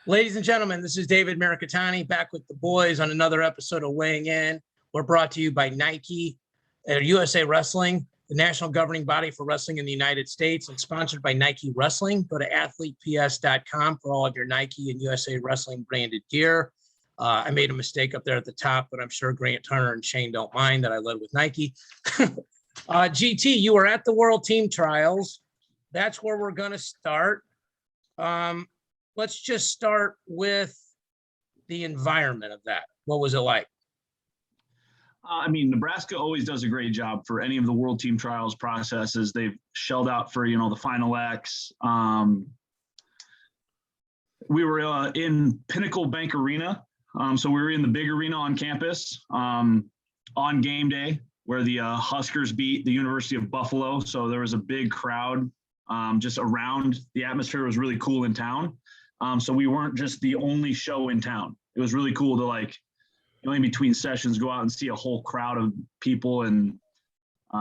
Ladies and gentlemen, this is David Mirikitani back with the boys on another episode of Weighing In. We're brought to you by Nike, USA Wrestling, the national governing body for wrestling in the United States, and sponsored by Nike Wrestling. Go to athleteps.com for all of your Nike and USA Wrestling branded gear. I made a mistake up there at the top, but I'm sure Grant Turner and Shane don't mind that I led with Nike. GT, you were at the World Team Trials. That's where we're going to start. Let's just start with the environment of that. What was it like? Nebraska always does a great job for any of the World Team Trials processes. They've shelled out for, the Final X. We were in Pinnacle Bank Arena. So we were in the big arena on campus on game day where the Huskers beat the University of Buffalo. So there was a big crowd just around. The atmosphere was really cool in town. So we weren't just the only show in town. It was really cool to in between sessions, go out and see a whole crowd of people. And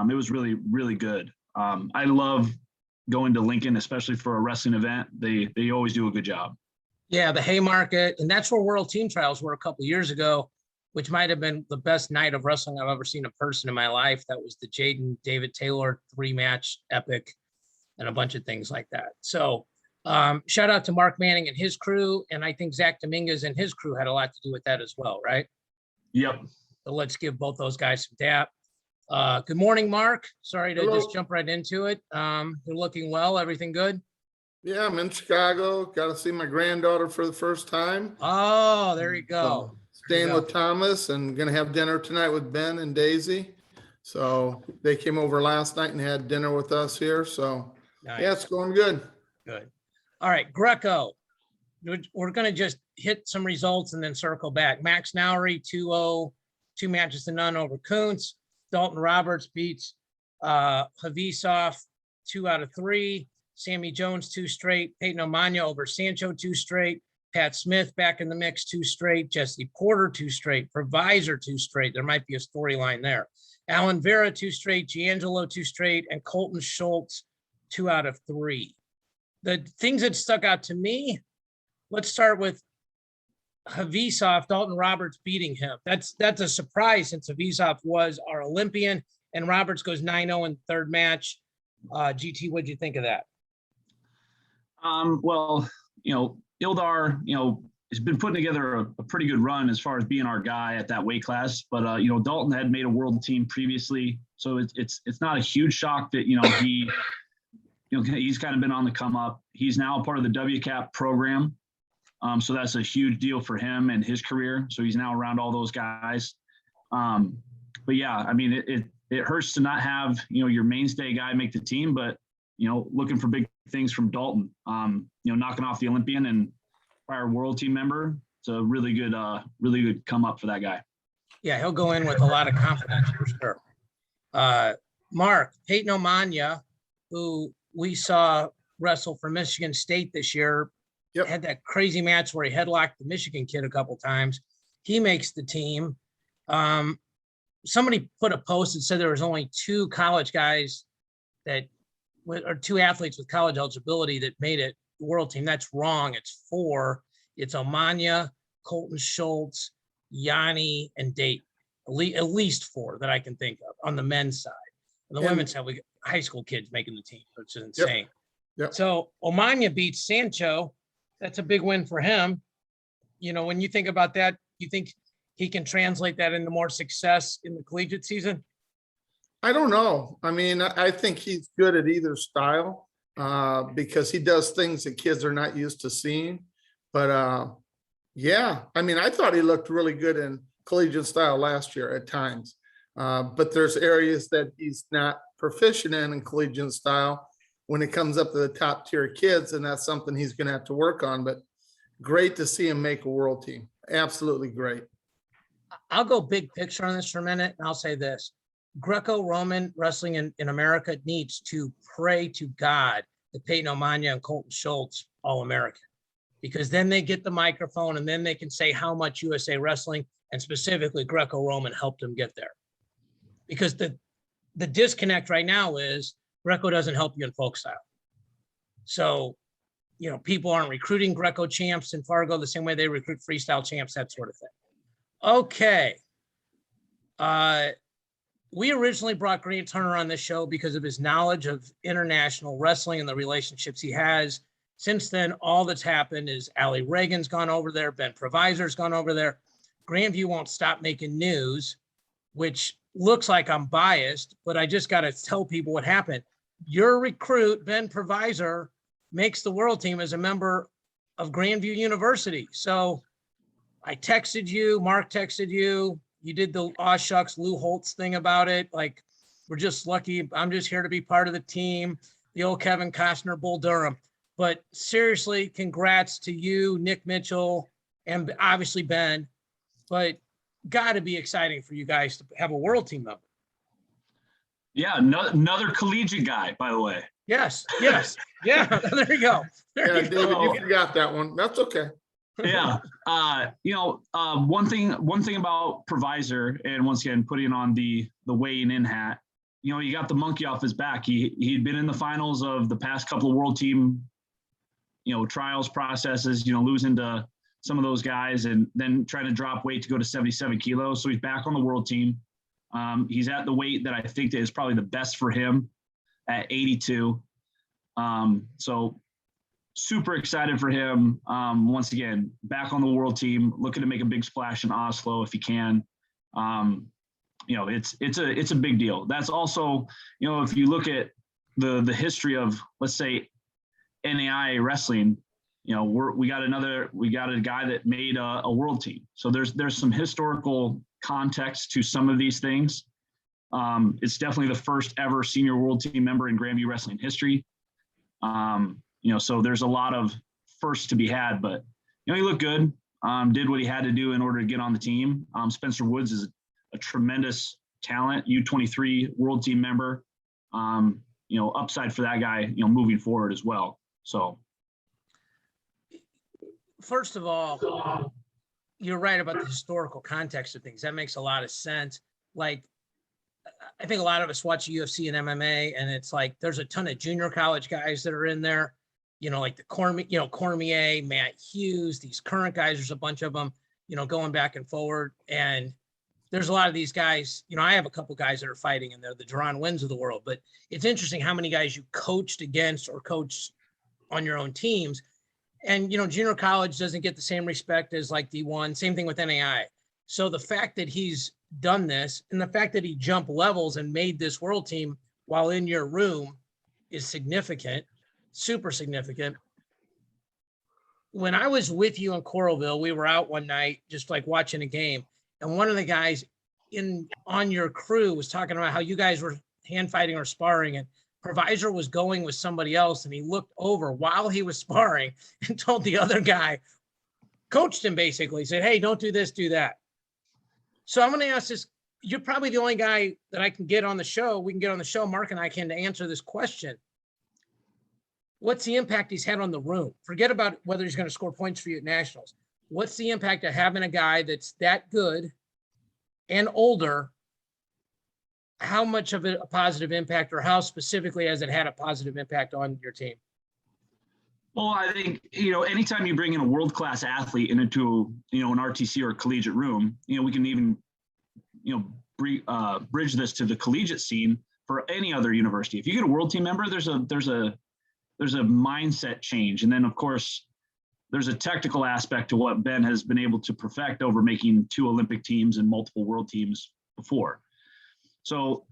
it was really, really good. I love going to Lincoln, especially for a wrestling event. They always do a good job. Yeah, the Haymarket, and that's where World Team Trials were a couple of years ago, which might have been the best night of wrestling I've ever seen in person in my life. That was the Jaden David Taylor 3-match epic and a bunch of things like that. So shout out to Mark Manning and his crew, and I think Zach Dominguez and his crew had a lot to do with that as well, right? Yep. So let's give both those guys some dap. Good morning, Mark. Sorry to just jump right into it. You're looking well. Everything good? Yeah, I'm in Chicago. Got to see my granddaughter for the first time. Oh, there you go. Staying with Thomas and going to have dinner tonight with Ben and Daisy. So they came over last night and had dinner with us here. So nice. Yeah, it's going good. Good. All right, Greco. We're going to just hit some results and then circle back. Max Nowry, 2-0, 2 matches to none over Kuntz. Dalton Roberts beats Havisov 2 out of 3. Sammy Jones, 2 straight. Peyton Omanya over Sancho, 2 straight. Pat Smith back in the mix, 2 straight. Jesse Porter, 2 straight. Provisor, 2 straight. There might be a storyline there. Alan Vera, 2 straight. Giangelo, 2 straight. And Colton Schultz, 2 out of 3. The things that stuck out to me, let's start with Havisov, Dalton Roberts beating him. That's a surprise since Havisov was our Olympian, and Roberts goes 9-0 in the 3rd match. GT, what'd you think of that? Ildar, has been putting together a pretty good run as far as being our guy at that weight class. But, Dalton had made a world team previously. So it's not a huge shock that, he's kind of been on the come up. He's now part of the WCAP program. So that's a huge deal for him and his career. So he's now around all those guys. But yeah, it hurts to not have, your mainstay guy make the team, but, looking for big things from Dalton, knocking off the Olympian and prior world team member. It's a really good come up for that guy. Yeah, he'll go in with a lot of confidence for sure. Mark, Peyton Omanya, who we saw wrestle for Michigan State this year, had that crazy match where he headlocked the Michigan kid a couple times. He makes the team. Somebody put a post that said there was only 2 college guys or 2 athletes with college eligibility that made it the world team. That's wrong. It's 4. It's Omanya, Colton Schultz, Yanni, and Dayton. At least 4 that I can think of on the men's side. On the women's side, we got high school kids making the team, which is insane. Yep. So Omanya beats Sancho. That's a big win for him. When you think about that, you think he can translate that into more success in the collegiate season? I don't know. I think he's good at either style because he does things that kids are not used to seeing. But I thought he looked really good in collegiate style last year at times. But there's areas that he's not proficient in collegiate style when it comes up to the top tier kids, and that's something he's going to have to work on. But great to see him make a world team. Absolutely great. I'll go big picture on this for a minute, and I'll say this. Greco-Roman wrestling in America needs to pray to God that Peyton Omanya and Colton Schultz All-American, because then they get the microphone and then they can say how much USA Wrestling and specifically Greco-Roman helped them get there. Because the disconnect right now is Greco doesn't help you in folk style. So people aren't recruiting Greco champs in Fargo the same way they recruit freestyle champs, that sort of thing. Okay. We originally brought Grant Turner on this show because of his knowledge of international wrestling and the relationships he has. Since then, all that's happened is Ali Reagan's gone over there. Ben Provisor's gone over there. Grandview won't stop making news, which looks like I'm biased, but I just got to tell people what happened. Your recruit, Ben Provisor, makes the world team as a member of Grandview University. So I texted you, Mark texted you, you did the aw shucks Lou Holtz thing about it. Like, we're just lucky. I'm just here to be part of the team. The old Kevin Costner, Bull Durham. But seriously, congrats to you, Nick Mitchell, and obviously Ben. But got to be exciting for you guys to have a world team member. Yeah, another collegiate guy, by the way. Yes. Yeah, there you go. David, you forgot that one. That's okay. Yeah. One thing about Provisor, and once again, putting on the weighing in hat, you got the monkey off his back. He'd been in the finals of the past couple of world team, trials processes, losing to some of those guys and then trying to drop weight to go to 77 kilos. So he's back on the world team. He's at the weight that I think is probably the best for him at 82. So super excited for him. Once again, back on the world team, looking to make a big splash in Oslo if he can. It's a big deal. That's also, if you look at the history of, let's say, NAI wrestling, we got a guy that made a world team. So there's some historical context to some of these things. It's definitely the first ever senior world team member in Grandview wrestling history. So there's a lot of firsts to be had, but he looked good, did what he had to do in order to get on the team. Spencer Woods is a tremendous talent, U23 world team member. Upside for that guy, moving forward as well. So first of all, you're right about the historical context of things. That makes a lot of sense. Like, I think a lot of us watch UFC and MMA, and it's like there's a ton of junior college guys that are in there, like the Cormier, Matt Hughes, these current guys. There's a bunch of them, going back and forward. And there's a lot of these guys. I have a couple guys that are fighting, and they're the Duran Wins of the world. But it's interesting how many guys you coached against or coached on your own teams. And, junior college doesn't get the same respect as like D1, same thing with NAI. So the fact that he's done this and the fact that he jumped levels and made this world team while in your room is significant, super significant. When I was with you in Coralville, we were out one night, just like watching a game. And one of the guys on your crew was talking about how you guys were hand fighting or sparring, and Provisor was going with somebody else, and he looked over while he was sparring and told the other guy, coached him basically, said, hey, don't do this, do that. So I'm going to ask this. You're probably the only guy that I can get on the show. We can get on the show, Mark and I can, to answer this question. What's the impact he's had on the room? Forget about whether he's going to score points for you at nationals. What's the impact of having a guy that's that good and older? How much of it a positive impact, or how specifically has it had a positive impact on your team? Well, I think, anytime you bring in a world-class athlete into, an RTC or a collegiate room, we can even, bridge this to the collegiate scene for any other university. If you get a world team member, there's a mindset change. And then of course, there's a technical aspect to what Ben has been able to perfect over making 2 Olympic teams and multiple world teams before. So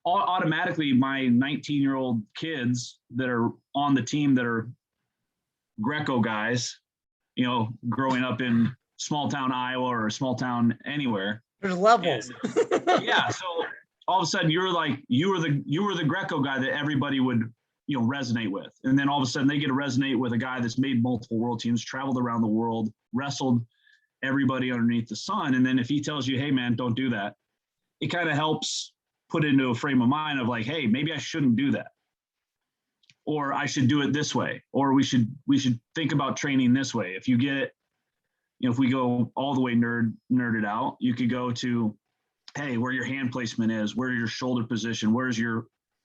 automatically my 19-year-old kids that are on the team that are Greco guys, growing up in small town Iowa or small town anywhere. There's levels. Yeah. So all of a sudden you were the Greco guy that everybody would, resonate with. And then all of a sudden they get to resonate with a guy that's made multiple world teams, traveled around the world, wrestled everybody underneath the sun. And then if he tells you, hey man, don't do that, it kind of helps put into a frame of mind of like, hey, maybe I shouldn't do that. Or I should do it this way. Or we should think about training this way. If you get, if we go all the way nerded out, you could go to, hey, where your hand placement is, where your shoulder position,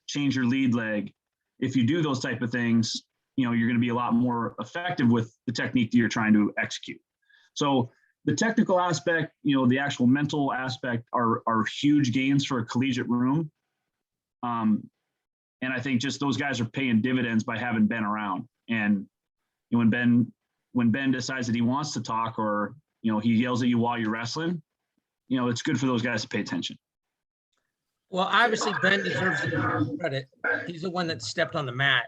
change your lead leg. If you do those type of things, you're going to be a lot more effective with the technique that you're trying to execute. So the technical aspect, the actual mental aspect are huge gains for a collegiate room. And I think just those guys are paying dividends by having Ben around. And when Ben decides that he wants to talk, or, he yells at you while you're wrestling, it's good for those guys to pay attention. Well, obviously Ben deserves the credit. He's the one that stepped on the mat.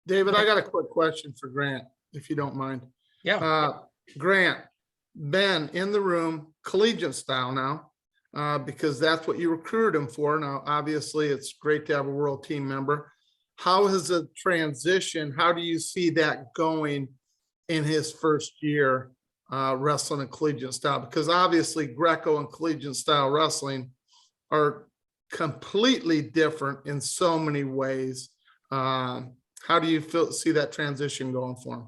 David, I got a quick question for Grant, if you don't mind. Yeah. Grant, Ben in the room, collegiate style now, because that's what you recruited him for. Now, obviously, it's great to have a world team member. How has the transition? How do you see that going in his first year wrestling in collegiate style? Because obviously, Greco and collegiate style wrestling are completely different in so many ways. How do you see that transition going for him?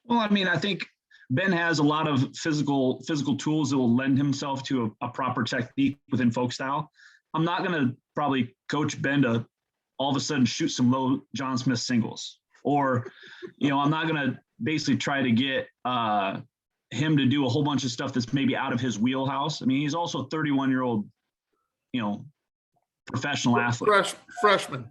Well, I think Ben has a lot of physical tools that will lend himself to a proper technique within folk style. I'm not going to probably coach Ben to all of a sudden shoot some low John Smith singles, or, I'm not going to basically try to get him to do a whole bunch of stuff that's maybe out of his wheelhouse. He's also a 31-year-old, professional athlete. Freshman.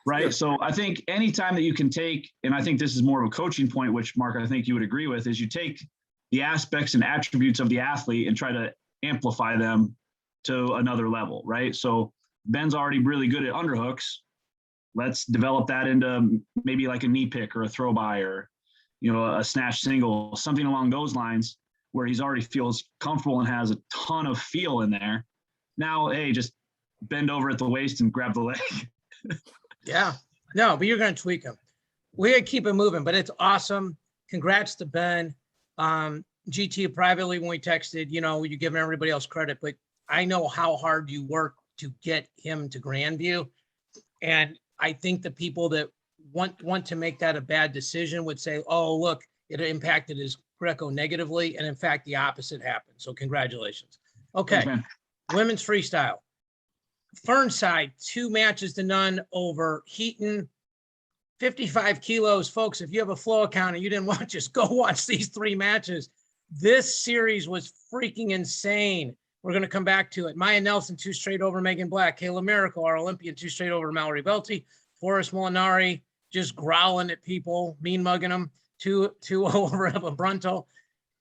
Right. Yeah. So I think anytime that you can take, and I think this is more of a coaching point, which Mark, I think you would agree with, is you take the aspects and attributes of the athlete and try to amplify them to another level. Right. So Ben's already really good at underhooks. Let's develop that into maybe like a knee pick or a throw by, or, a snatch single, something along those lines, where he's already feels comfortable and has a ton of feel in there. Now, hey, just bend over at the waist and grab the leg. Yeah. No, but you're going to tweak him. We're going to keep it moving, but it's awesome. Congrats to Ben. GT privately, when we texted, you're giving everybody else credit, but I know how hard you work to get him to Grandview. And I think the people that want to make that a bad decision would say, oh, look, it impacted his Greco negatively. And in fact, the opposite happened. So congratulations. Okay. Thanks, women's freestyle. Fernside, 2-0 over Heaton, 55 kilos. Folks, if you have a Flow account and you didn't watch this, go watch these 3 matches. This series was freaking insane. We're going to come back to it. Maya Nelson, 2 straight over Megan Black. Kayla Miracle, our Olympian, 2 straight over Mallory Belty. Forrest Molinari, just growling at people, mean mugging them, 2 over Eva Brunto.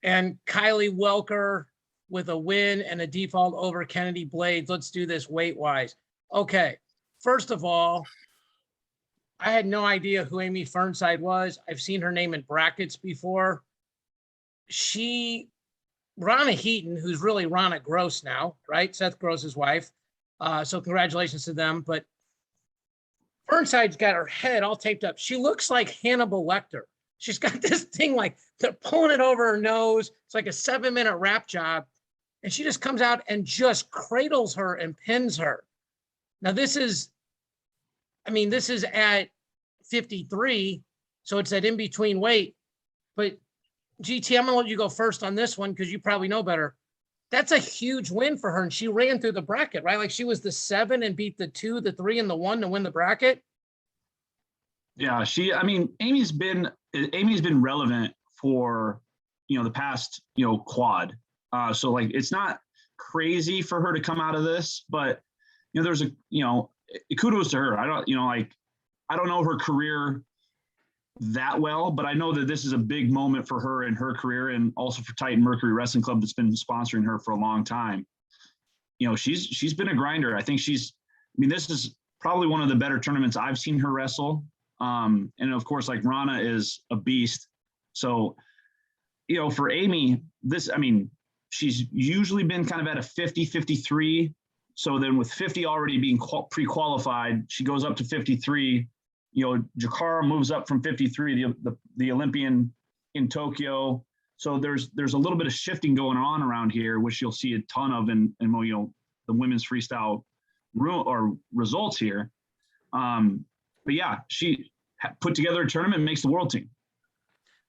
And Kylie Welker with a win and a default over Kennedy Blades. Let's do this weight-wise. Okay, first of all, I had no idea who Amy Fernside was. I've seen her name in brackets before. Ronna Heaton, who's really Ronna Gross now, right? Seth Gross's wife. So congratulations to them. But Fernside's got her head all taped up. She looks like Hannibal Lecter. She's got this thing like they're pulling it over her nose. It's like a 7-minute rap job. And she just comes out and just cradles her and pins her. Now this is at 53. So it's that in-between weight. But GT, I'm gonna let you go first on this one because you probably know better. That's a huge win for her. And she ran through the bracket, right? Like she was the 7 and beat the 2, the 3, and the 1 to win the bracket. Yeah, Amy's been relevant for, the past, quad. So like, it's not crazy for her to come out of this, but, there's kudos to her. I don't know her career that well, but I know that this is a big moment for her in her career, and also for Titan Mercury Wrestling Club that's been sponsoring her for a long time. She's been a grinder. I think this is probably one of the better tournaments I've seen her wrestle. And of course, like Rana is a beast. So, for Amy, she's usually been kind of at a 50, 53. So then with 50 already being pre-qualified, she goes up to 53. Jakara moves up from 53, the Olympian in Tokyo. So there's a little bit of shifting going on around here, which you'll see a ton of in the women's freestyle results here. But yeah, she put together a tournament and makes the world team.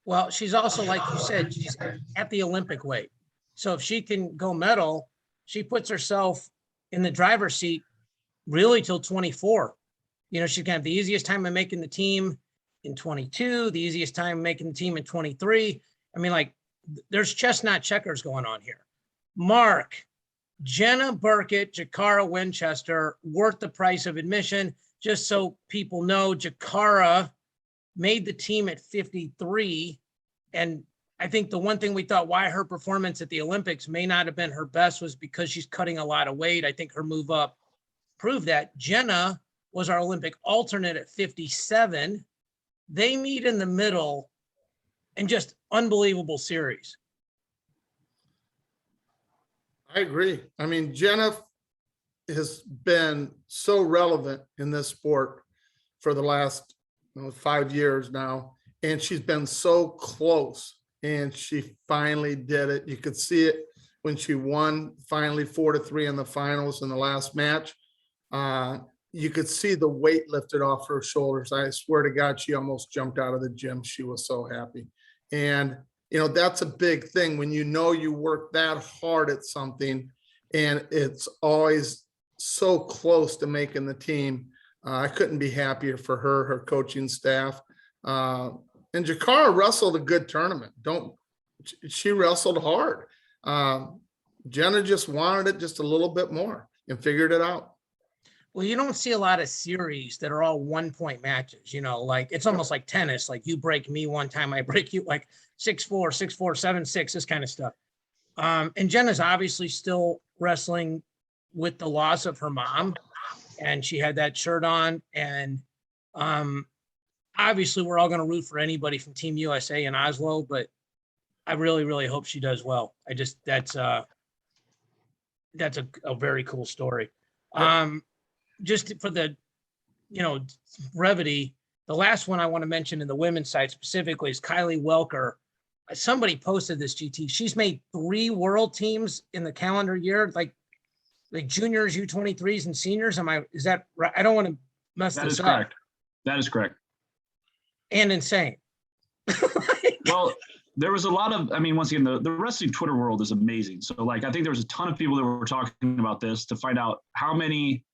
Well, she's also, like you said, she's at the Olympic weight. So if she can go medal, she puts herself in the driver's seat really till 24. You know, she's gonna have the easiest time of making the team in 22, the easiest time making the team in 23. I mean, like, there's chestnut checkers going on here. Mark, Jenna Burkett, Jakara Winchester, worth the price of admission. Just so people know, Jakara made the team at 53. And I think the one thing we thought why her performance at the Olympics may not have been her best was because she's cutting a lot of weight. I think her move up proved that. Jenna was our Olympic alternate at 57. They meet in the middle and just unbelievable series. I agree. I mean, Jenna has been so relevant in this sport for the last 5 years now, and she's been so close, and she finally did it. You could see it when she won finally 4-3 in the finals in the last match. You could see the weight lifted off her shoulders. I swear to God, she almost jumped out of the gym. She was so happy. And, that's a big thing when you work that hard at something and it's always so close to making the team. I couldn't be happier for her coaching staff. And Jakara wrestled a good tournament. She wrestled hard. Jenna just wanted it just a little bit more and figured it out. Well, you don't see a lot of series that are all 1-point matches, like it's almost like tennis, like you break me one time, I break you, like 6-4, 6-4, 7-6, this kind of stuff. And Jenna's obviously still wrestling with the loss of her mom, and she had that shirt on. And obviously we're all going to root for anybody from Team USA in Oslo, but I really, really hope she does well. That's a very cool story. Just for the, brevity, the last one I want to mention in the women's side specifically is Kylie Welker. Somebody posted this, GT. She's made 3 world teams in the calendar year, like juniors, U23s, and seniors. Is that right? I don't want to mess this up. That is correct. That is correct. And insane. Well, there was a lot of, once again, the wrestling Twitter world is amazing. So I think there was a ton of people that were talking about this to find out how many,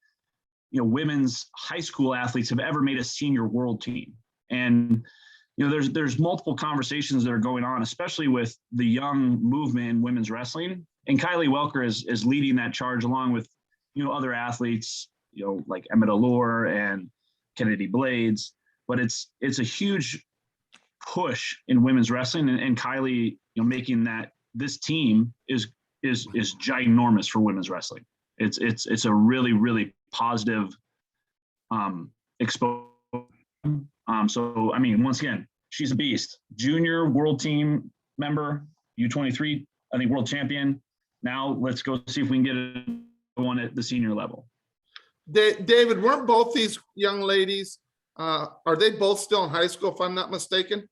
women's high school athletes have ever made a senior world team. And, there's multiple conversations that are going on, especially with the young movement in women's wrestling. And Kylie Welker is leading that charge along with, other athletes, like Emmett Allure and Kennedy Blades. But it's a huge push in women's wrestling, and Kylie, making this team is ginormous for women's wrestling. It's a really, really positive exposure. So once again, she's a beast. Junior world team member, U23, I think world champion. Now let's go see if we can get one at the senior level. David, weren't both these young ladies, are they both still in high school, if I'm not mistaken?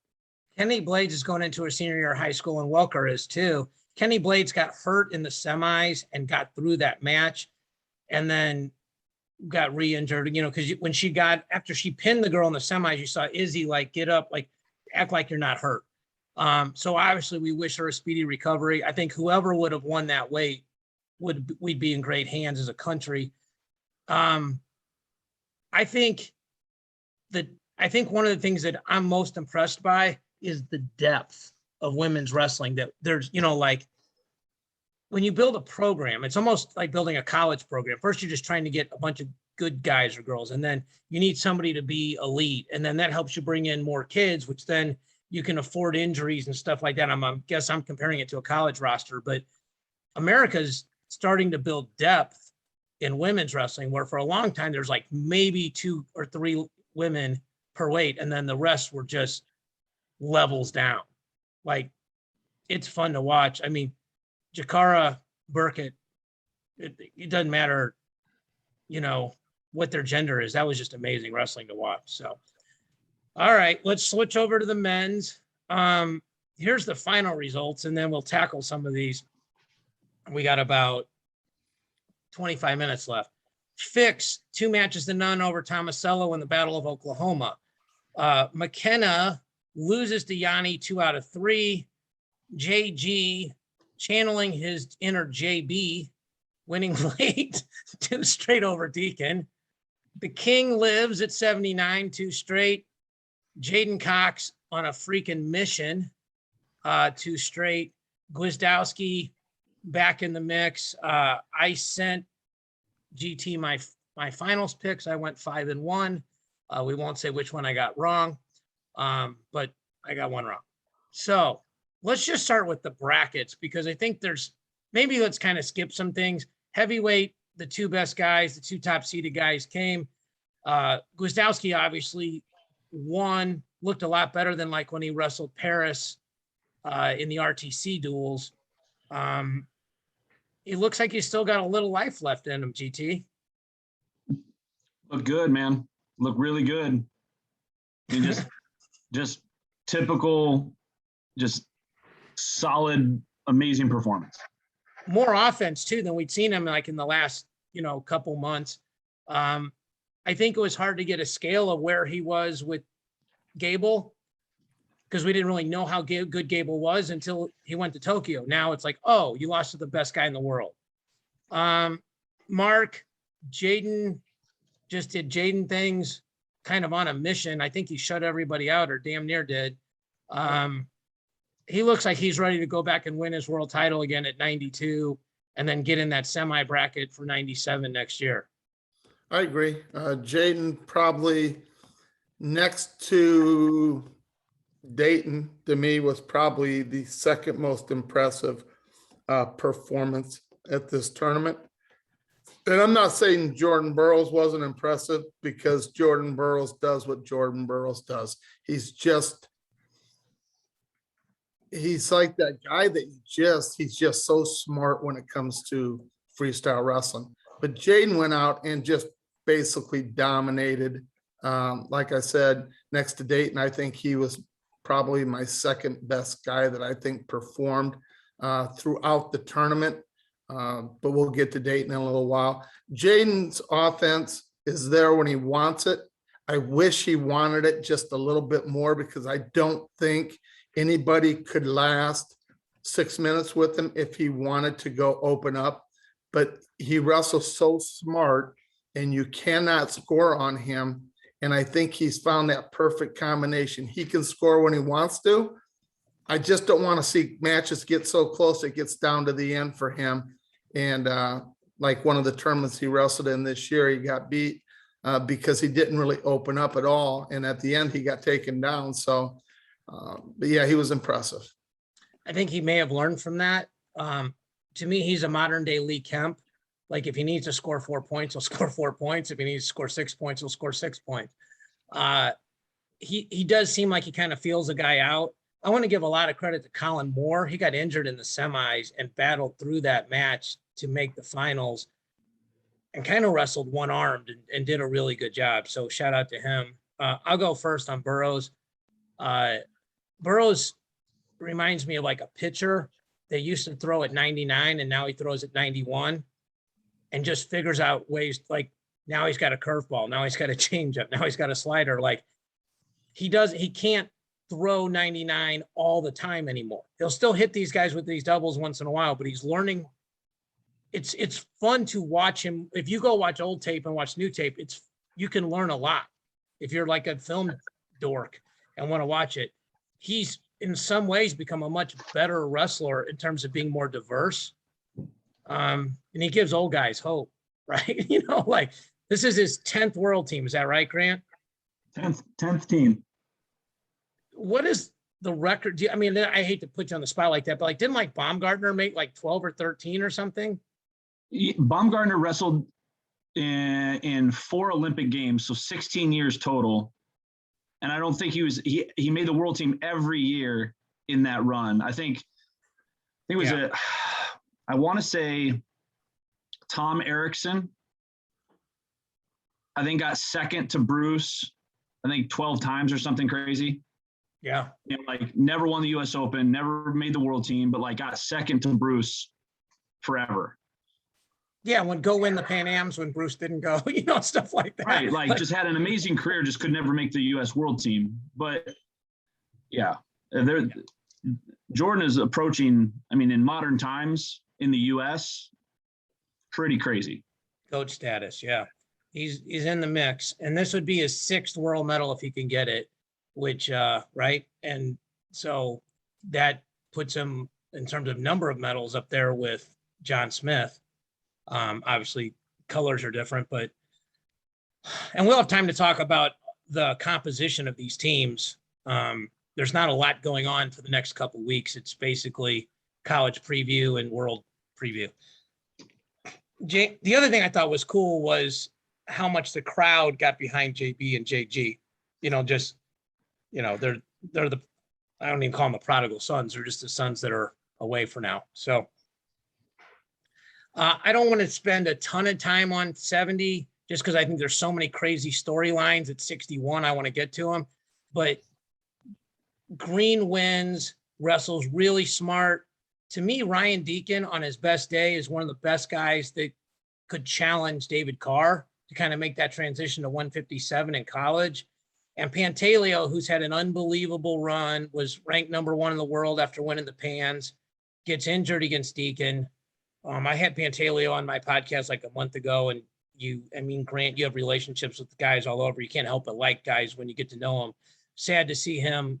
Kenny Blades is going into her senior year of high school, and Welker is too. Kenny Blades got hurt in the semis and got through that match, and then got re-injured, because when after she pinned the girl in the semis, you saw Izzy get up, act like you're not hurt. So obviously we wish her a speedy recovery. I think whoever would have won that weight we'd be in great hands as a country. I think one of the things that I'm most impressed by is the depth of women's wrestling. That there's, when you build a program, it's almost like building a college program. First, you're just trying to get a bunch of good guys or girls, and then you need somebody to be elite. And then that helps you bring in more kids, which then you can afford injuries and stuff like that. I guess I'm comparing it to a college roster, but America's starting to build depth in women's wrestling, where for a long time, there's maybe 2 or 3 women per weight. And then the rest were just levels down. It's fun to watch. Jakara Burkett, it doesn't matter, what their gender is. That was just amazing wrestling to watch. So, all right, let's switch over to the men's. Here's the final results, and then we'll tackle some of these. We got about 25 minutes left. Fix, 2 matches to none over Tomasello in the Battle of Oklahoma. McKenna loses to Yanni 2 out of 3. JG, channeling his inner JB, winning late 2 straight over Deacon. The King lives at 79, 2 straight. Jaden Cox on a freaking mission, 2 straight. Gwizdowski back in the mix. I sent GT my finals picks. I went 5-1. We won't say which one I got wrong, but I got one wrong. So let's just start with the brackets, because I think maybe let's kind of skip some things. Heavyweight, the 2 best guys, the 2 top seeded guys came. Gwizdowski obviously won, looked a lot better than like when he wrestled Paris in the RTC duels. It looks like he's still got a little life left in him, GT. Look good, man. Look really good. I mean, just typical, just solid, amazing performance. More offense too than we'd seen him like in the last, couple months. I think it was hard to get a scale of where he was with Gable, because we didn't really know how good Gable was until he went to Tokyo. Now it's like, oh, you lost to the best guy in the world. Mark, Jaden just did Jaden things, kind of on a mission. I think he shut everybody out, or damn near did. He looks like he's ready to go back and win his world title again at 92, and then get in that semi bracket for 97 next year. I agree. Jaden probably next to Dayton, to me, was probably the second most impressive performance at this tournament. And I'm not saying Jordan Burroughs wasn't impressive, because Jordan Burroughs does what Jordan Burroughs does. He's like that guy that he's just so smart when it comes to freestyle wrestling. But Jaden went out and just basically dominated. Like I said, next to Dayton, I think he was probably my second best guy that I think performed throughout the tournament. But we'll get to Dayton in a little while. Jaden's offense is there when he wants it. I wish he wanted it just a little bit more, because I don't think anybody could last 6 minutes with him if he wanted to go open up. But he wrestles so smart, and you cannot score on him. And I think he's found that perfect combination. He can score when he wants to. I just don't want to see matches get so close it gets down to the end for him. And like one of the tournaments he wrestled in this year, he got beat because he didn't really open up at all. And at the end, he got taken down. So, but yeah, he was impressive. I think he may have learned from that. To me, he's a modern day Lee Kemp. Like, if he needs to score 4 points, he'll score 4 points. If he needs to score 6 points, he'll score 6 points. He does seem like he kind of feels a guy out. I want to give a lot of credit to Colin Moore. He got injured in the semis and battled through that match to make the finals, and kind of wrestled one-armed and did a really good job. So shout out to him. I'll go first on Burroughs. Burroughs reminds me of like a pitcher that used to throw at 99, and now he throws at 91, and just figures out ways. Like, now he's got a curveball, now he's got a changeup, now he's got a slider. Like, he can't throw 99 all the time anymore. He'll still hit these guys with these doubles once in a while, but he's learning. It's fun to watch him. If you go watch old tape and watch new tape, you can learn a lot. If you're like a film dork and want to watch it, he's in some ways become a much better wrestler in terms of being more diverse. And he gives old guys hope, right? Like, this is his 10th world team. Is that right, Grant? 10th team. What is the record? I mean, I hate to put you on the spot like that, but like, didn't like Baumgartner make like 12 or 13 or something? Baumgartner wrestled in 4 Olympic games, so 16 years total. And I don't think he made the world team every year in that run. I think it was I want to say Tom Erickson, I think, got second to Bruce, I think 12 times or something crazy. Yeah. Like, never won the US Open, never made the world team, but like got second to Bruce forever. Yeah, when go win the Pan Ams when Bruce didn't go, stuff like that. Right, like, just had an amazing career, just could never make the US world team. But yeah, Jordan is approaching, I mean, in modern times in the US, pretty crazy. Coach status, yeah. He's in the mix, and this would be his 6th world medal if he can get it, which right. And so that puts him in terms of number of medals up there with John Smith. Obviously colors are different, and we'll have time to talk about the composition of these teams. There's not a lot going on for the next couple of weeks. It's basically college preview and world preview. The other thing I thought was cool was how much the crowd got behind JB and JG. They're the, I don't even call them the prodigal sons. They're just the sons that are away for now. So I don't want to spend a ton of time on 70 just because I think there's so many crazy storylines at 61. I want to get to them, but Green wins, wrestles really smart. To me, Ryan Deacon on his best day is one of the best guys that could challenge David Carr to kind of make that transition to 157 in college. And Pantaleo, who's had an unbelievable run, was ranked #1 in the world after winning the Pans, gets injured against Deacon. I had Pantaleo on my podcast like a month ago, and Grant, you have relationships with guys all over. You can't help but like guys when you get to know them. Sad to see him.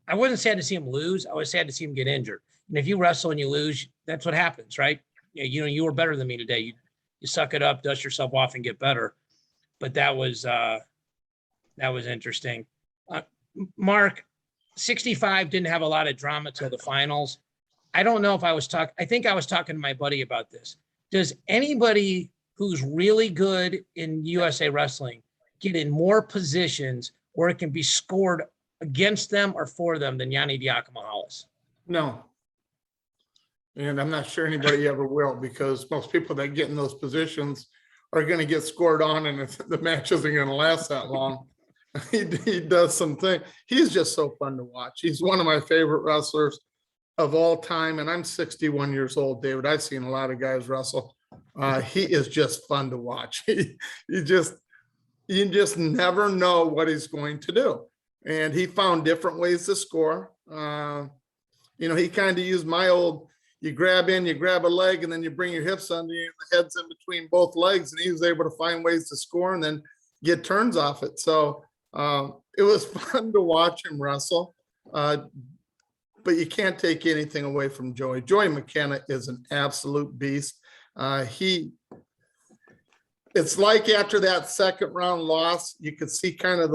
I wasn't sad to see him lose. I was sad to see him get injured. And if you wrestle and you lose, that's what happens, right? You were better than me today. You suck it up, dust yourself off, and get better. But that was interesting. Mark, 65 didn't have a lot of drama till the finals. I don't know if I think I was talking to my buddy about this. Does anybody who's really good in USA Wrestling get in more positions where it can be scored against them or for them than Yanni Diakomahalis? No. And I'm not sure anybody ever will, because most people that get in those positions are going to get scored on, and the match isn't going to last that long. He does something. He's just so fun to watch. He's one of my favorite wrestlers of all time. And I'm 61 years old, David. I've seen a lot of guys wrestle. He is just fun to watch. You just never know what he's going to do. And he found different ways to score. He kind of used my old, you grab a leg, and then you bring your hips under you, and the head's in between both legs. And he was able to find ways to score and then get turns off it. So it was fun to watch him wrestle. But you can't take anything away from Joey. Joey McKenna is an absolute beast. It's like after that second round loss, you could see kind of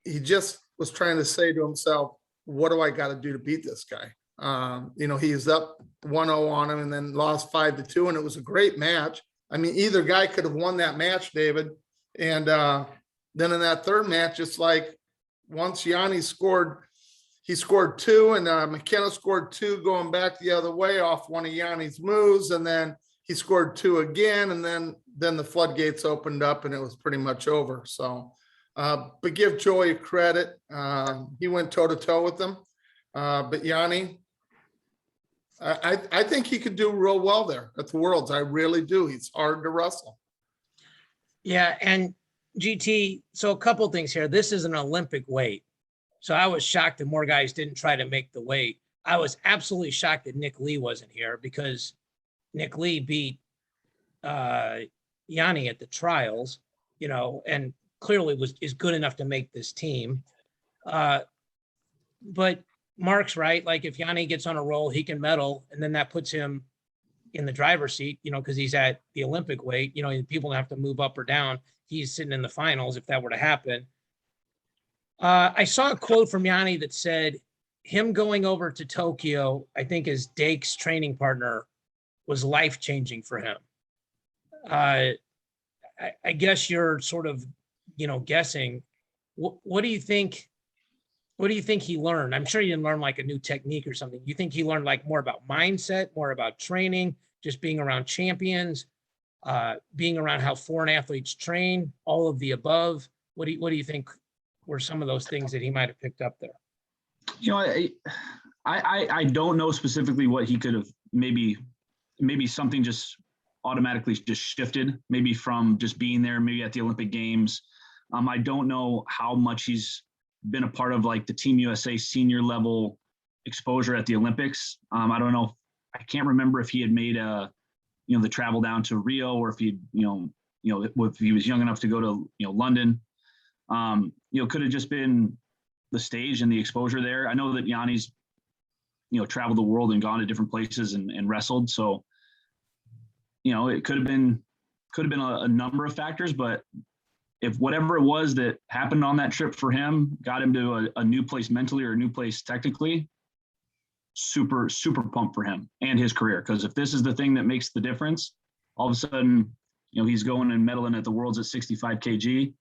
he just was trying to say to himself, what do I got to do to beat this guy? He's up 1-0 on him and then lost 5-2, and it was a great match. I mean, either guy could have won that match, David. And then in that third match, it's like once Yanni scored, he scored 2, and McKenna scored 2 going back the other way off one of Yanni's moves, and then he scored 2 again, and then the floodgates opened up, and it was pretty much over. So, but give Joey credit. He went toe-to-toe with them. But Yanni, I think he could do real well there at the Worlds. I really do. He's hard to wrestle. Yeah, and GT, so a couple of things here. This is an Olympic weight. So I was shocked that more guys didn't try to make the weight. I was absolutely shocked that Nick Lee wasn't here, because Nick Lee beat Yanni at the trials, and clearly is good enough to make this team. But Mark's right. Like, if Yanni gets on a roll, he can medal, and then that puts him in the driver's seat, because he's at the Olympic weight. People have to move up or down. He's sitting in the finals if that were to happen. I saw a quote from Yanni that said him going over to Tokyo, I think as Dake's training partner, was life-changing for him. I guess you're sort of, guessing. What do you think? What do you think he learned? I'm sure he didn't learn like a new technique or something. You think he learned like more about mindset, more about training, just being around champions, being around how foreign athletes train, all of the above? What do you think were some of those things that he might have picked up there? I don't know specifically what he could have, maybe something just automatically just shifted, maybe from just being there, maybe at the Olympic Games. I don't know how much he's been a part of like the Team USA senior level exposure at the Olympics. I don't know. I can't remember if he had made the travel down to Rio, or if he, if he was young enough to go to, London, could have just been the stage and the exposure there. I know that Yanni's, traveled the world and gone to different places and wrestled. So, it could have been a number of factors, but if whatever it was that happened on that trip for him got him to a new place mentally or a new place technically, super, super pumped for him and his career. Because if this is the thing that makes the difference, all of a sudden, he's going and medaling at the Worlds at 65 kg.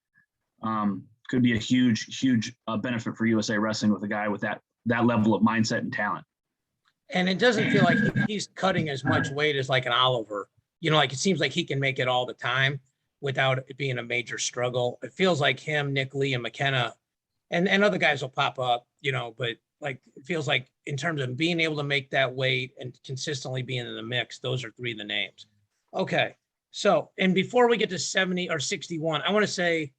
Could be a huge benefit for USA Wrestling with a guy with that level of mindset and talent. And it doesn't feel like he's cutting as much weight as like an Oliver. Like it seems like he can make it all the time without it being a major struggle. It feels like him, Nick Lee, and McKenna, and other guys will pop up, but like it feels like in terms of being able to make that weight and consistently being in the mix, those are three of the names. Okay. So, and before we get to 70 or 61, I want to say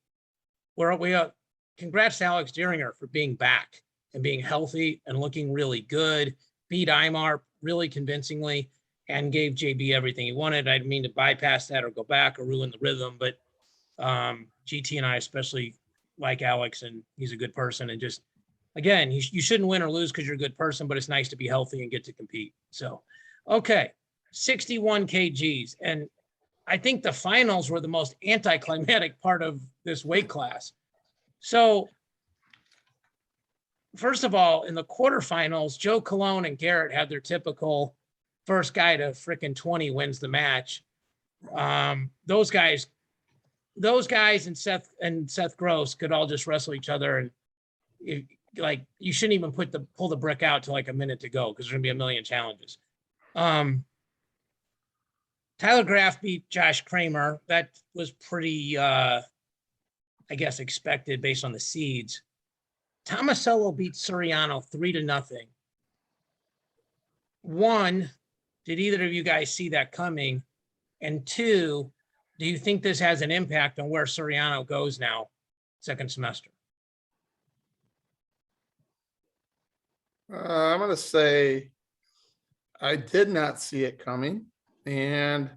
congrats to Alex Dieringer for being back and being healthy and looking really good. Beat Imar really convincingly and gave JB everything he wanted. I didn't mean to bypass that or go back or ruin the rhythm, but GT and I especially like Alex, and he's a good person. And just, again, you shouldn't win or lose because you're a good person, but it's nice to be healthy and get to compete. So, okay, 61 kgs. And I think the finals were the most anticlimactic part of this weight class. So, first of all, in the quarterfinals, Joe Colon and Garrett had their typical first guy to frickin' 20 wins the match. Those guys and Seth Gross could all just wrestle each other, and you shouldn't even pull the brick out to like a minute to go because there's gonna be a million challenges. Tyler Graf beat Josh Kramer. That was pretty, I guess, expected based on the seeds. Tomasello beat Suriano 3-0. One, did either of you guys see that coming? And two, do you think this has an impact on where Suriano goes now, second semester? I'm going to say I did not see it coming. And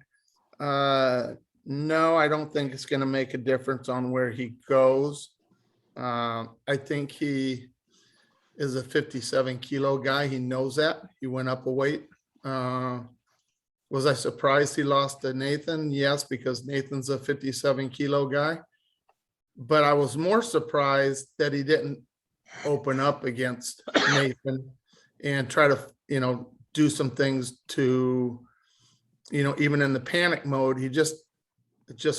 no, I don't think it's going to make a difference on where he goes. I think he is a 57 kilo guy. He knows that. He went up a weight. Was I surprised he lost to Nathan? Yes, because Nathan's a 57 kilo guy. But I was more surprised that he didn't open up against Nathan and try to, do some things to, even in the panic mode, it just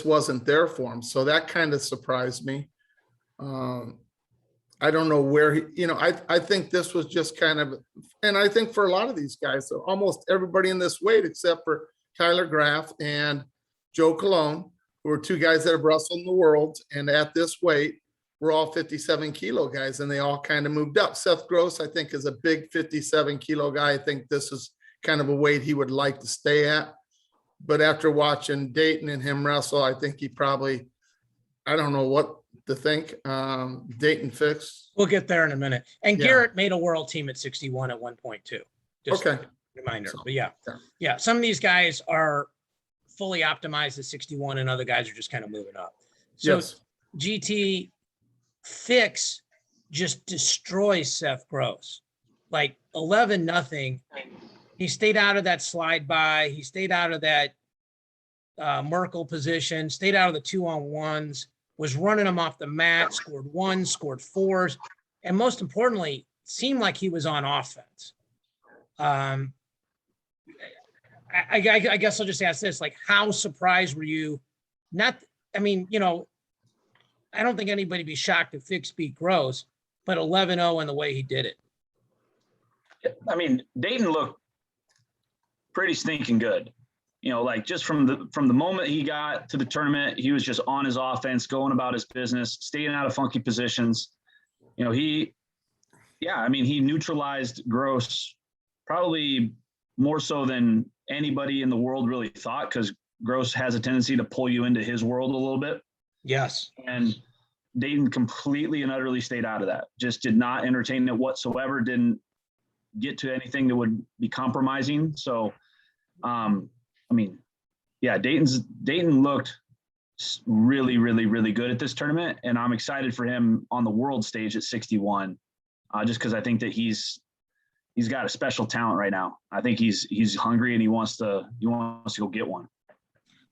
wasn't there for him. So that kind of surprised me. I don't know where I think this was just kind of, and I think for a lot of these guys, so almost everybody in this weight, except for Tyler Graf and Joe Colon, who are two guys that have wrestled in the world. And at this weight, we're all 57 kilo guys, and they all kind of moved up. Seth Gross, I think, is a big 57 kilo guy. I think this is kind of a weight he would like to stay at. But after watching Dayton and him wrestle, I think he probably, I don't know what to think. Dayton fixed. We'll get there in a minute. And Yeah. Garrett made a world team at 61 at one point too. Just Okay. a reminder. So, But yeah. yeah. Yeah. Some of these guys are fully optimized at 61 and other guys are just kind of moving up. So Yes. GT Fix just destroys Seth Gross. Like 11-0. He stayed out of that slide by. He stayed out of that Merkel position, stayed out of the 2-on-1s, was running them off the mat, scored 1s, scored 4s, and most importantly, seemed like he was on offense. I guess I'll just ask this, like, how surprised were you? I don't think anybody would be shocked if Fix beat Gross, but 11-0 in the way he did it. I mean, Dayton looked pretty stinking good. Just from the moment he got to the tournament, he was just on his offense, going about his business, staying out of funky positions. He neutralized Gross probably more so than anybody in the world really thought, because Gross has a tendency to pull you into his world a little bit. Yes. And Dayton completely and utterly stayed out of that. Just did not entertain it whatsoever. Didn't get to anything that would be compromising. So, Dayton looked really, really, really good at this tournament. And I'm excited for him on the world stage at 61, just because I think that he's got a special talent right now. I think he's hungry and he wants to go get one.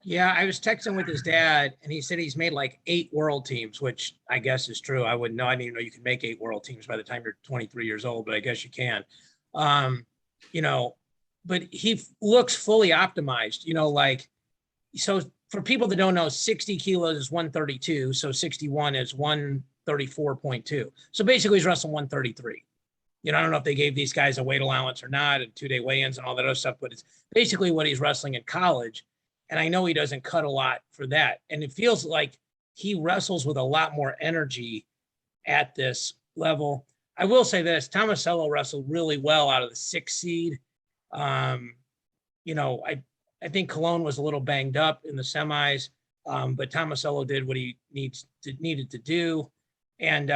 Yeah, I was texting with his dad, and he said he's made like 8 world teams, which I guess is true. I wouldn't know. I didn't even know you could make 8 world teams by the time you're 23 years old, but I guess you can. But he looks fully optimized, like, so for people that don't know, 60 kilos is 132. So 61 is 134.2. So basically he's wrestling 133. I don't know if they gave these guys a weight allowance or not, and 2-day weigh-ins and all that other stuff, but it's basically what he's wrestling in college. And I know he doesn't cut a lot for that. And it feels like he wrestles with a lot more energy at this level. I will say this, Tomasello wrestled really well out of the 6th seed. I think Cologne was a little banged up in the semis, but Tomasello did what he needed to do. And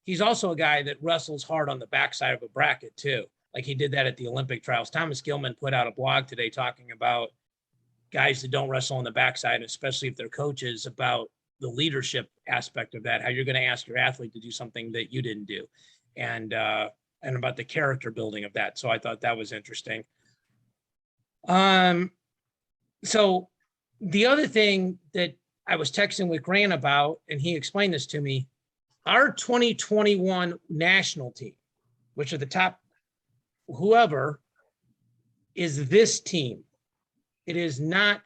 he's also a guy that wrestles hard on the backside of a bracket too. Like he did that at the Olympic trials. Thomas Gilman put out a blog today talking about guys that don't wrestle on the backside, especially if they're coaches, about the leadership aspect of that, how you're going to ask your athlete to do something that you didn't do, and about the character building of that. So I thought that was interesting. So the other thing that I was texting with Grant about, and he explained this to me, our 2021 national team, which are the top whoever, is this team. It is not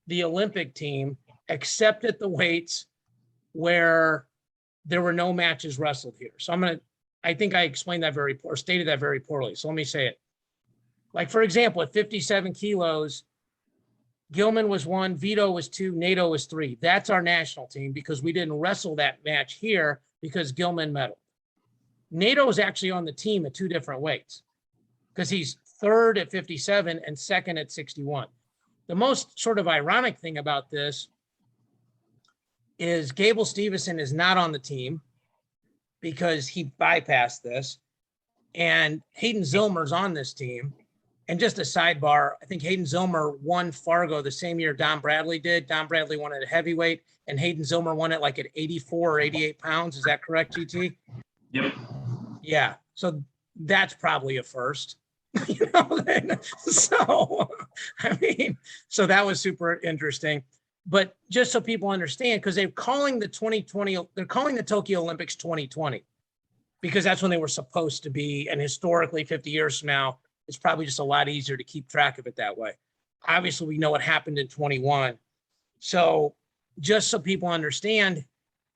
the Olympic team, except at the weights where there were no matches wrestled here. So I think I explained that stated that very poorly. So let me say it. Like, for example, at 57 kilos, Gilman was 1, Vito was 2, NATO was 3. That's our national team because we didn't wrestle that match here because Gilman medaled. NATO is actually on the team at 2 different weights because he's 3rd at 57 and 2nd at 61. The most sort of ironic thing about this is Gable Stevenson is not on the team because he bypassed this, and Hayden Zilmer's on this team. And just a sidebar, I think Hayden Zilmer won Fargo the same year Don Bradley did. Don Bradley won it at heavyweight, and Hayden Zilmer won it like at 84 or 88 pounds. Is that correct, GT? Yep. Yeah. So that's probably a first. So that was super interesting. But just so people understand, because they're calling the Tokyo Olympics 2020 because that's when they were supposed to be. And historically, 50 years from now, it's probably just a lot easier to keep track of it that way. Obviously, we know what happened in 21. So just so people understand,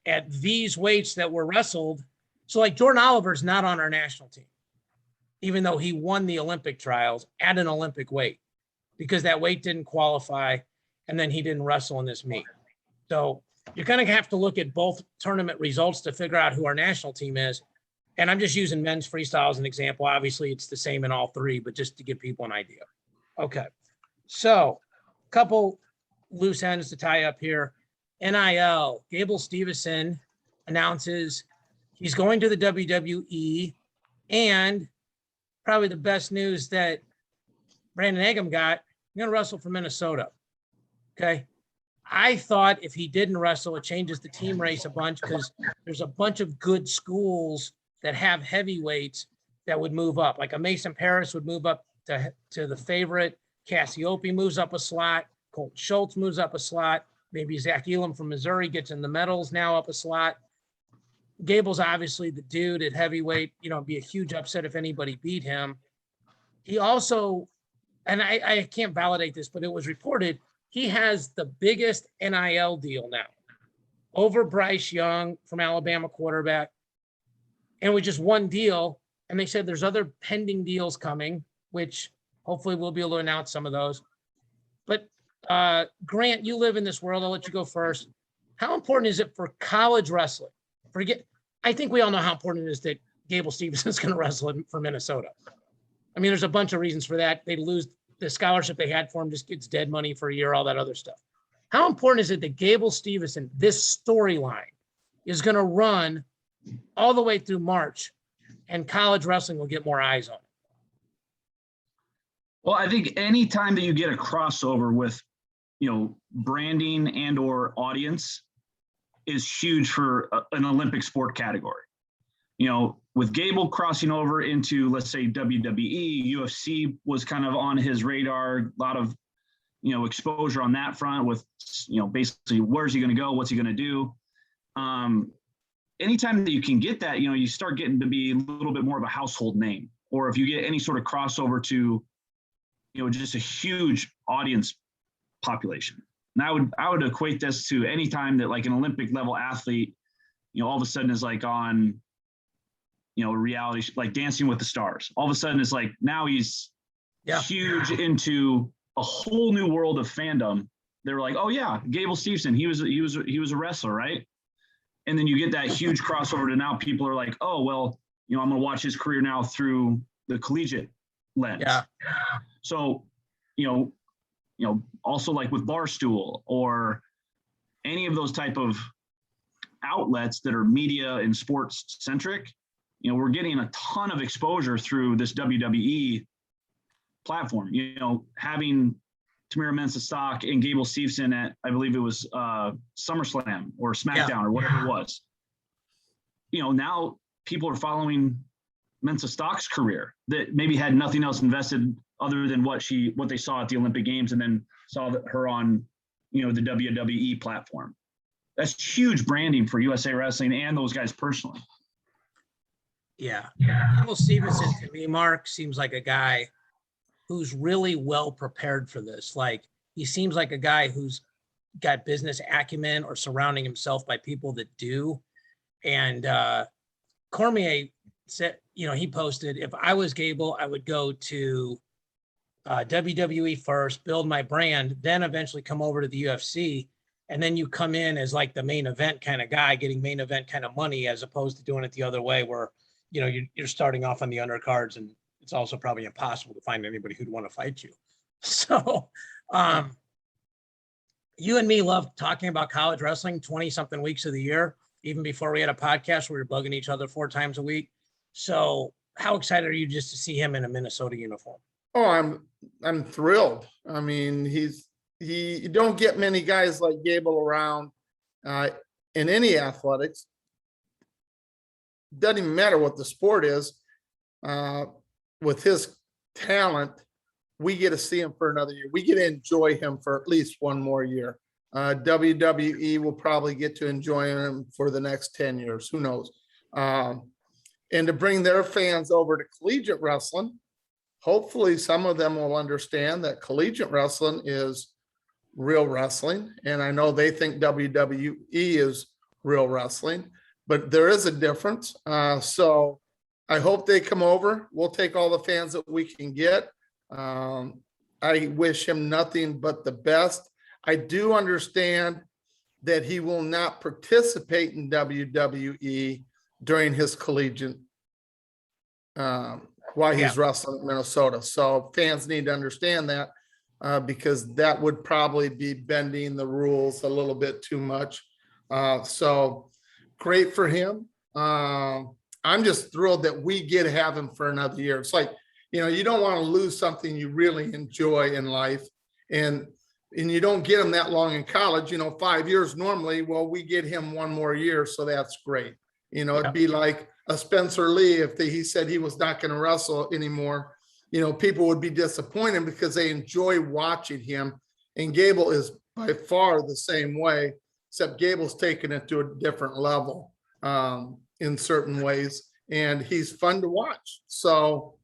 at these weights that were wrestled, so like Jordan Oliver's not on our national team, even though he won the Olympic trials at an Olympic weight, because that weight didn't qualify, and then he didn't wrestle in this meet. So you're going to have to look at both tournament results to figure out who our national team is. And I'm just using men's freestyle as an example. Obviously, it's the same in all 3, but just to give people an idea. Okay, so a couple loose ends to tie up here. NIL, Gable Stevenson announces he's going to the WWE, and probably the best news that Brandon Eggum got, he's going to wrestle for Minnesota. Okay. I thought if he didn't wrestle, it changes the team race a bunch because there's a bunch of good schools that have heavyweights that would move up. Like a Mason Paris would move up to the favorite. Cassiope moves up a slot. Colton Schultz moves up a slot. Maybe Zach Elam from Missouri gets in the medals now up a slot. Gable's obviously the dude at heavyweight. It'd be a huge upset if anybody beat him. He also, and I can't validate this, but it was reported, he has the biggest NIL deal now over Bryce Young from Alabama quarterback. And with just one deal, and they said there's other pending deals coming, which hopefully we'll be able to announce some of those. But Grant, you live in this world. I'll let you go first. How important is it for college wrestling? I think we all know how important it is that Gable Stevenson's going to wrestle for Minnesota. I mean, there's a bunch of reasons for that. They lose the scholarship they had for him, just gets dead money for a year, all that other stuff. How important is it that Gable Stevenson, this storyline, is going to run all the way through March, and college wrestling will get more eyes on it? Well, I think any time that you get a crossover with branding and or audience is huge for an Olympic sport category. With Gable crossing over into, let's say, WWE, UFC was kind of on his radar, a lot of, exposure on that front with, basically where's he going to go? What's he going to do? Anytime that you can get that, you start getting to be a little bit more of a household name, or if you get any sort of crossover to, just a huge audience population. And I would equate this to any time that like an Olympic level athlete, all of a sudden is like on, a reality, like Dancing with the Stars. All of a sudden it's like, now he's huge into a whole new world of fandom. They were like, oh yeah, Gable Steveson, he was a wrestler, right? And then you get that huge crossover to now people are like, oh, well, I'm going to watch his career now through the collegiate lens. Yeah. So, also like with Barstool or any of those type of outlets that are media and sports centric, we're getting a ton of exposure through this WWE platform. Having Tamira Mensah-Stock and Gable Steveson at, I believe it was SummerSlam or SmackDown or whatever it was. Now people are following Mensah-Stock's career that maybe had nothing else invested other than what they saw at the Olympic Games, and then saw her on, the WWE platform. That's huge branding for USA Wrestling and those guys personally. Yeah. Gable Steveson, to me, Mark, seems like a guy who's really well prepared for this. Like, he seems like a guy who's got business acumen or surrounding himself by people that do. And Cormier said, he posted, if I was Gable, I would go to WWE first, build my brand, then eventually come over to the UFC. And then you come in as like the main event kind of guy, getting main event kind of money, as opposed to doing it the other way where, you're starting off on the undercards, and it's also probably impossible to find anybody who'd want to fight you. So you and me love talking about college wrestling 20 something weeks of the year. Even before we had a podcast, we were bugging each other 4 times a week. So how excited are you just to see him in a Minnesota uniform? Oh, I'm thrilled. I mean, you don't get many guys like Gable around in any athletics. Doesn't even matter what the sport is. With his talent, we get to see him for another year. We get to enjoy him for at least one more year. WWE will probably get to enjoy him for the next 10 years. Who knows? And to bring their fans over to collegiate wrestling, hopefully some of them will understand that collegiate wrestling is real wrestling. And I know they think WWE is real wrestling, but there is a difference. So I hope they come over. We'll take all the fans that we can get. I wish him nothing but the best. I do understand that he will not participate in WWE during his collegiate while he's wrestling in Minnesota. So fans need to understand that because that would probably be bending the rules a little bit too much. So great for him. I'm just thrilled that we get to have him for another year. It's like, you don't want to lose something you really enjoy in life. And you don't get him that long in college, 5 years normally. Well, we get him one more year. So that's great. It'd be like a Spencer Lee, if he said he was not going to wrestle anymore, people would be disappointed because they enjoy watching him. And Gable is by far the same way, except Gable's taken it to a different level in certain ways. And he's fun to watch. So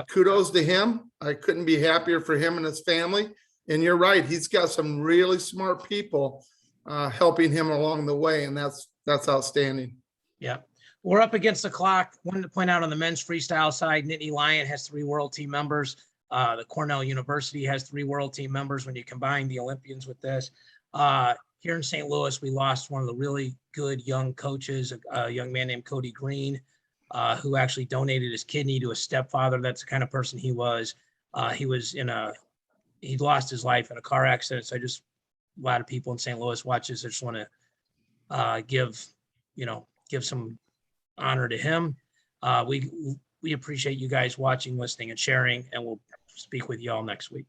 kudos to him. I couldn't be happier for him and his family. And you're right. He's got some really smart people helping him along the way. And that's outstanding. Yeah. We're up against the clock. Wanted to point out on the men's freestyle side, Nittany Lion has 3 world team members. The Cornell University has 3 world team members when you combine the Olympians with this. Here in St. Louis, we lost one of the really good young coaches, a young man named Cody Green, who actually donated his kidney to his stepfather. That's the kind of person he was. He lost his life in a car accident. So a lot of people in St. Louis watch this. I just want to give some honor to him. We appreciate you guys watching, listening, and sharing, and we'll speak with you all next week.